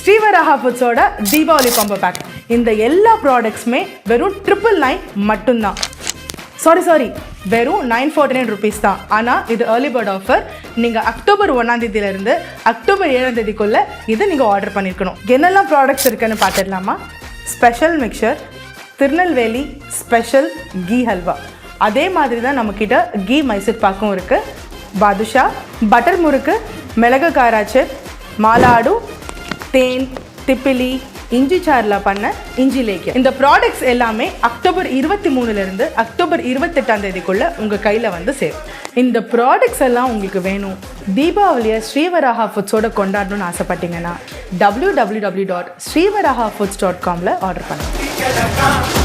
Varahafoods Diwali Combo Pack. இந்த எல்லா ப்ராடக்ட்ஸுமே வெறும் 999 மட்டும்தான். சாரி வெறும் 949 rupees தான். ஆனால் இது ஏர்லி பேர்ட் ஆஃபர். நீங்கள் அக்டோபர் 1ஆம் தேதியிலிருந்து அக்டோபர் 7ஆம் தேதிக்குள்ளே இதை நீங்கள் ஆர்டர் பண்ணியிருக்கணும். என்னெல்லாம் ப்ராடக்ட்ஸ் இருக்குன்னு பார்த்துடலாமா? Special mixture, Tirunelveli special ghee halwa. அதே மாதிரி தான் நம்மக்கிட்ட கீ மைசூர் பாக்கும் இருக்குது. பாதுஷா, பட்டர்முருக்கு, மிளகு காராச்சேப், மாலாடு, தேன், திப்பிலி, இஞ்சி சாறில் பண்ண இஞ்சிலேக்கியம். இந்த ப்ராடக்ட்ஸ் எல்லாமே அக்டோபர் 23லேருந்து அக்டோபர் 28ஆம் தேதிக்குள்ளே உங்கள் கையில் வந்து சேரும். இந்த ப்ராடக்ட்ஸ் எல்லாம் உங்களுக்கு வேணும், தீபாவளியை ஸ்ரீவராஹா ஃபுட்ஸோட கொண்டாடணும்னு ஆசைப்பட்டீங்கன்னா www.srivarahafoods.comல ஆர்டர் பண்ணுங்கள்.